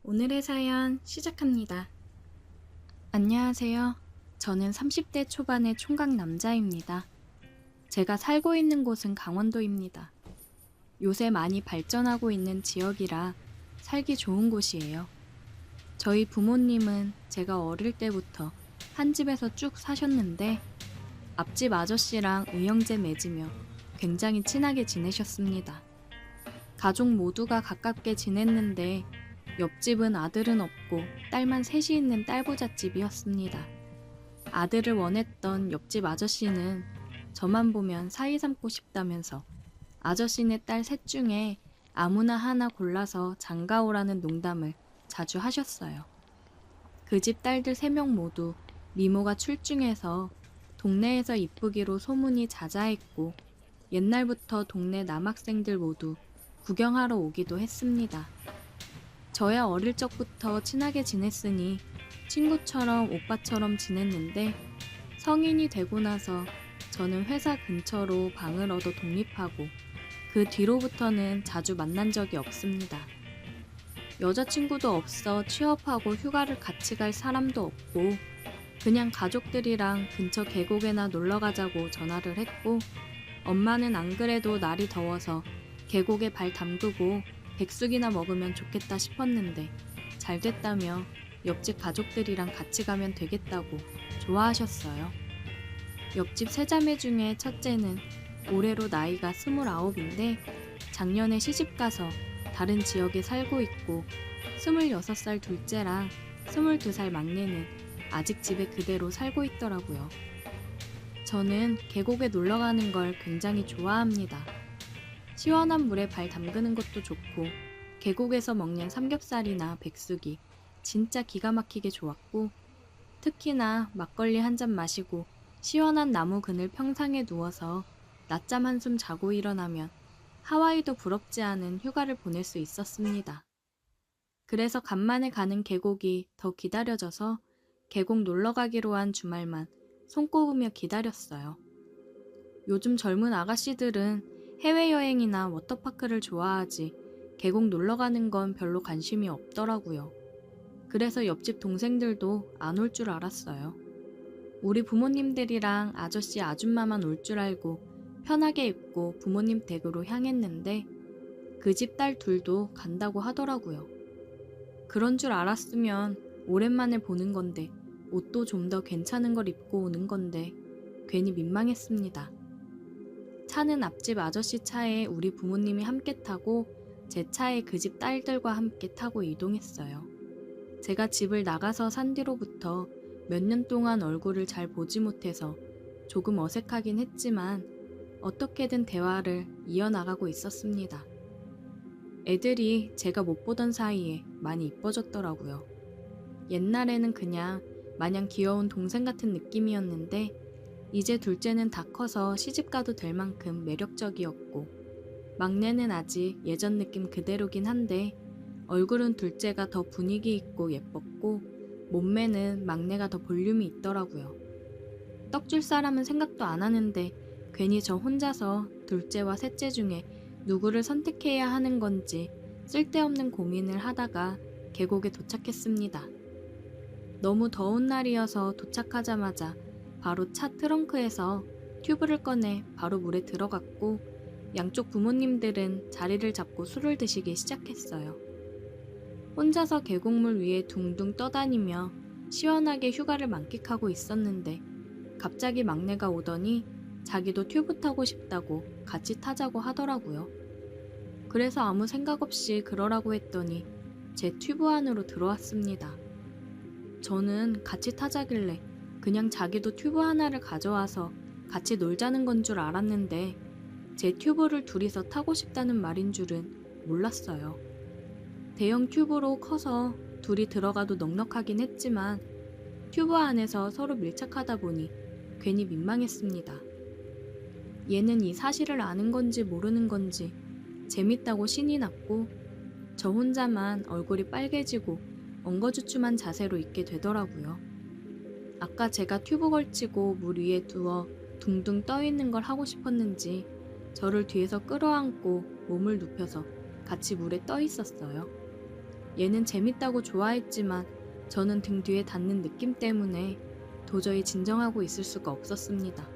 오늘의 사연 시작합니다. 안녕하세요. 저는 30대 초반의 총각 남자입니다. 제가 살고 있는 곳은 강원도입니다. 요새 많이 발전하고 있는 지역이라 살기 좋은 곳이에요. 저희 부모님은 제가 어릴 때부터 한 집에서 쭉 사셨는데 앞집 아저씨랑 의형제 맺으며 굉장히 친하게 지내셨습니다. 가족 모두가 가깝게 지냈는데 옆집은 아들은 없고 딸만 셋이 있는 딸부잣집이었습니다. 아들을 원했던 옆집 아저씨는 저만 보면 사이 삼고 싶다면서 아저씨네 딸 셋 중에 아무나 하나 골라서 장가오라는 농담을 자주 하셨어요. 그 집 딸들 3명 모두 미모가 출중해서 동네에서 이쁘기로 소문이 자자했고 옛날부터 동네 남학생들 모두 구경하러 오기도 했습니다. 저야 어릴 적부터 친하게 지냈으니 친구처럼 오빠처럼 지냈는데 성인이 되고 나서 저는 회사 근처로 방을 얻어 독립하고 그 뒤로부터는 자주 만난 적이 없습니다. 여자친구도 없어 취업하고 휴가를 같이 갈 사람도 없고 그냥 가족들이랑 근처 계곡에나 놀러 가자고 전화를 했고 엄마는 안 그래도 날이 더워서 계곡에 발 담그고 백숙이나 먹으면 좋겠다 싶었는데 잘 됐다며 옆집 가족들이랑 같이 가면 되겠다고 좋아하셨어요. 옆집 세 자매 중에 첫째는 올해로 나이가 29인데 작년에 시집가서 다른 지역에 살고 있고 26살 둘째랑 22살 막내는 아직 집에 그대로 살고 있더라고요. 저는 계곡에 놀러 가는 걸 굉장히 좋아합니다. 시원한 물에 발 담그는 것도 좋고 계곡에서 먹는 삼겹살이나 백숙이 진짜 기가 막히게 좋았고 특히나 막걸리 한 잔 마시고 시원한 나무 그늘 평상에 누워서 낮잠 한숨 자고 일어나면 하와이도 부럽지 않은 휴가를 보낼 수 있었습니다. 그래서 간만에 가는 계곡이 더 기다려져서 계곡 놀러 가기로 한 주말만 손꼽으며 기다렸어요. 요즘 젊은 아가씨들은 해외여행이나 워터파크를 좋아하지 계곡 놀러 가는 건 별로 관심이 없더라고요. 그래서 옆집 동생들도 안 올 줄 알았어요. 우리 부모님들이랑 아저씨 아줌마만 올 줄 알고 편하게 입고 부모님 댁으로 향했는데 그 집 딸 둘도 간다고 하더라고요. 그런 줄 알았으면 오랜만에 보는 건데 옷도 좀 더 괜찮은 걸 입고 오는 건데 괜히 민망했습니다. 차는 앞집 아저씨 차에 우리 부모님이 함께 타고 제 차에 그 집 딸들과 함께 타고 이동했어요. 제가 집을 나가서 산 뒤로부터 몇 년 동안 얼굴을 잘 보지 못해서 조금 어색하긴 했지만 어떻게든 대화를 이어나가고 있었습니다. 애들이 제가 못 보던 사이에 많이 이뻐졌더라고요. 옛날에는 그냥 마냥 귀여운 동생 같은 느낌이었는데 이제 둘째는 다 커서 시집가도 될 만큼 매력적이었고 막내는 아직 예전 느낌 그대로긴 한데 얼굴은 둘째가 더 분위기 있고 예뻤고 몸매는 막내가 더 볼륨이 있더라고요. 떡 줄 사람은 생각도 안 하는데 괜히 저 혼자서 둘째와 셋째 중에 누구를 선택해야 하는 건지 쓸데없는 고민을 하다가 계곡에 도착했습니다. 너무 더운 날이어서 도착하자마자 바로 차 트렁크에서 튜브를 꺼내 바로 물에 들어갔고 양쪽 부모님들은 자리를 잡고 술을 드시기 시작했어요. 혼자서 계곡물 위에 둥둥 떠다니며 시원하게 휴가를 만끽하고 있었는데 갑자기 막내가 오더니 자기도 튜브 타고 싶다고 같이 타자고 하더라고요. 그래서 아무 생각 없이 그러라고 했더니 제 튜브 안으로 들어왔습니다. 저는 같이 타자길래 그냥 자기도 튜브 하나를 가져와서 같이 놀자는 건 줄 알았는데 제 튜브를 둘이서 타고 싶다는 말인 줄은 몰랐어요. 대형 튜브로 커서 둘이 들어가도 넉넉하긴 했지만 튜브 안에서 서로 밀착하다 보니 괜히 민망했습니다. 얘는 이 사실을 아는 건지 모르는 건지 재밌다고 신이 났고 저 혼자만 얼굴이 빨개지고 엉거주춤한 자세로 있게 되더라고요. 아까 제가 튜브 걸치고 물 위에 두어 둥둥 떠있는 걸 하고 싶었는지 저를 뒤에서 끌어안고 몸을 눕혀서 같이 물에 떠 있었어요. 얘는 재밌다고 좋아했지만 저는 등 뒤에 닿는 느낌 때문에 도저히 진정하고 있을 수가 없었습니다.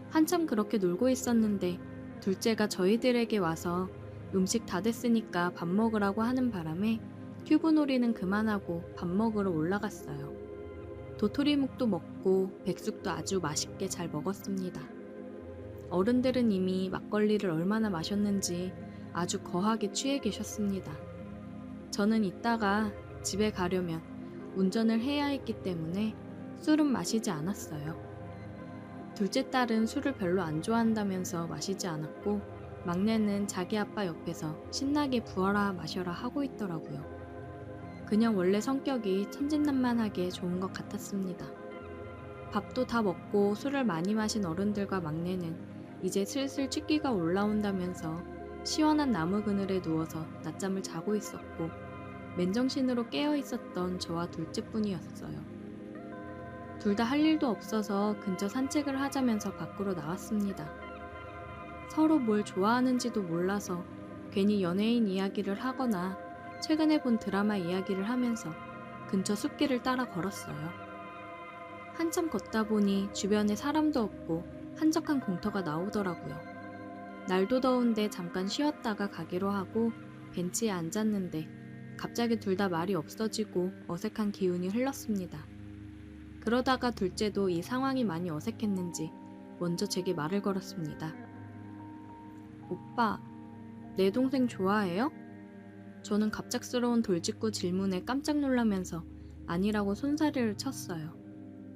한참 그렇게 놀고 있었는데 둘째가 저희들에게 와서 음식 다 됐으니까 밥 먹으라고 하는 바람에 튜브 놀이는 그만하고 밥 먹으러 올라갔어요. 도토리묵도 먹고 백숙도 아주 맛있게 잘 먹었습니다. 어른들은 이미 막걸리를 얼마나 마셨는지 아주 거하게 취해 계셨습니다. 저는 이따가 집에 가려면 운전을 해야 했기 때문에 술은 마시지 않았어요. 둘째 딸은 술을 별로 안 좋아한다면서 마시지 않았고 막내는 자기 아빠 옆에서 신나게 부어라 마셔라 하고 있더라고요. 그냥 원래 성격이 천진난만하게 좋은 것 같았습니다. 밥도 다 먹고 술을 많이 마신 어른들과 막내는 이제 슬슬 취기가 올라온다면서 시원한 나무 그늘에 누워서 낮잠을 자고 있었고 맨정신으로 깨어 있었던 저와 둘째뿐이었어요. 둘 다 할 일도 없어서 근처 산책을 하자면서 밖으로 나왔습니다. 서로 뭘 좋아하는지도 몰라서 괜히 연예인 이야기를 하거나 최근에 본 드라마 이야기를 하면서 근처 숲길을 따라 걸었어요. 한참 걷다 보니 주변에 사람도 없고 한적한 공터가 나오더라고요. 날도 더운데 잠깐 쉬었다가 가기로 하고 벤치에 앉았는데 갑자기 둘 다 말이 없어지고 어색한 기운이 흘렀습니다. 그러다가 둘째도 이 상황이 많이 어색했는지 먼저 제게 말을 걸었습니다. 오빠, 내 동생 좋아해요? 저는 갑작스러운 돌직구 질문에 깜짝 놀라면서 아니라고 손사래를 쳤어요.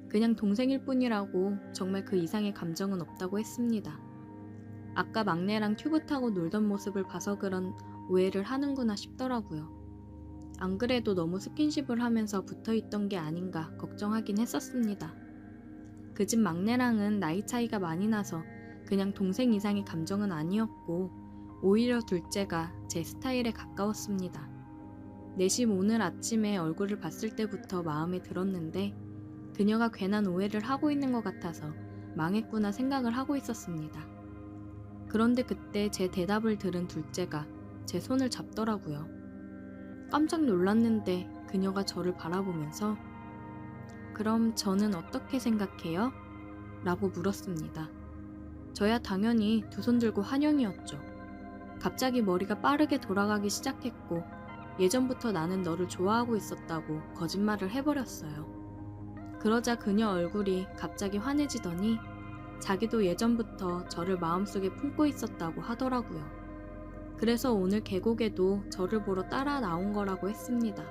그냥 동생일 뿐이라고 정말 그 이상의 감정은 없다고 했습니다. 아까 막내랑 튜브 타고 놀던 모습을 봐서 그런 오해를 하는구나 싶더라고요. 안 그래도 너무 스킨십을 하면서 붙어있던 게 아닌가 걱정하긴 했었습니다. 그 집 막내랑은 나이 차이가 많이 나서 그냥 동생 이상의 감정은 아니었고 오히려 둘째가 제 스타일에 가까웠습니다. 내심 오늘 아침에 얼굴을 봤을 때부터 마음에 들었는데 그녀가 괜한 오해를 하고 있는 것 같아서 망했구나 생각을 하고 있었습니다. 그런데 그때 제 대답을 들은 둘째가 제 손을 잡더라고요. 깜짝 놀랐는데 그녀가 저를 바라보면서 그럼 저는 어떻게 생각해요? 라고 물었습니다. 저야 당연히 두 손 들고 환영이었죠. 갑자기 머리가 빠르게 돌아가기 시작했고 예전부터 나는 너를 좋아하고 있었다고 거짓말을 해버렸어요. 그러자 그녀 얼굴이 갑자기 환해지더니 자기도 예전부터 저를 마음속에 품고 있었다고 하더라고요. 그래서 오늘 계곡에도 저를 보러 따라 나온 거라고 했습니다.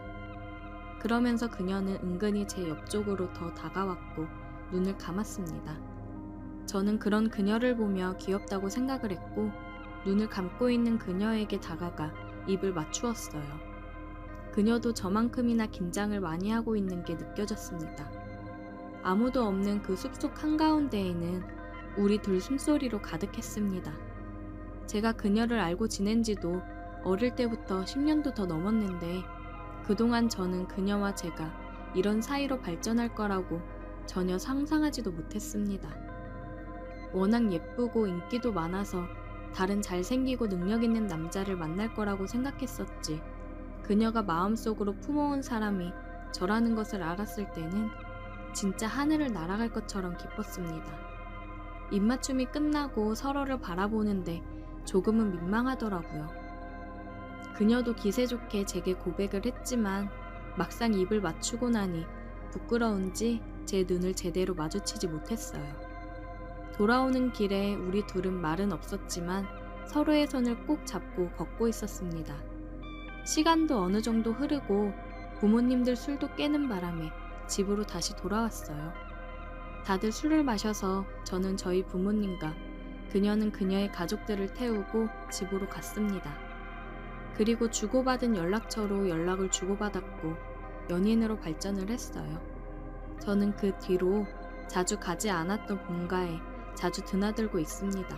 그러면서 그녀는 은근히 제 옆쪽으로 더 다가왔고 눈을 감았습니다. 저는 그런 그녀를 보며 귀엽다고 생각을 했고 눈을 감고 있는 그녀에게 다가가 입을 맞추었어요. 그녀도 저만큼이나 긴장을 많이 하고 있는 게 느껴졌습니다. 아무도 없는 그 숲속 한가운데에는 우리 둘 숨소리로 가득했습니다. 제가 그녀를 알고 지낸 지도 어릴 때부터 10년도 더 넘었는데 그동안 저는 그녀와 제가 이런 사이로 발전할 거라고 전혀 상상하지도 못했습니다. 워낙 예쁘고 인기도 많아서 다른 잘생기고 능력 있는 남자를 만날 거라고 생각했었지 그녀가 마음속으로 품어온 사람이 저라는 것을 알았을 때는 진짜 하늘을 날아갈 것처럼 기뻤습니다. 입맞춤이 끝나고 서로를 바라보는데 조금은 민망하더라고요. 그녀도 기세 좋게 제게 고백을 했지만 막상 입을 맞추고 나니 부끄러운지 제 눈을 제대로 마주치지 못했어요. 돌아오는 길에 우리 둘은 말은 없었지만 서로의 손을 꼭 잡고 걷고 있었습니다. 시간도 어느 정도 흐르고 부모님들 술도 깨는 바람에 집으로 다시 돌아왔어요. 다들 술을 마셔서 저는 저희 부모님과 그녀는 그녀의 가족들을 태우고 집으로 갔습니다. 그리고 주고받은 연락처로 연락을 주고받았고 연인으로 발전을 했어요. 저는 그 뒤로 자주 가지 않았던 본가에 자주 드나들고 있습니다.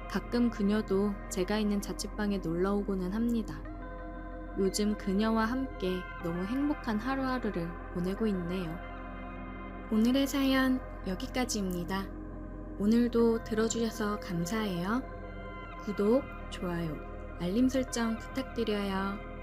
가끔 그녀도 제가 있는 자취방에 놀러오고는 합니다. 요즘 그녀와 함께 너무 행복한 하루하루를 보내고 있네요. 오늘의 사연 여기까지입니다. 오늘도 들어주셔서 감사해요. 구독, 좋아요, 알림 설정 부탁드려요.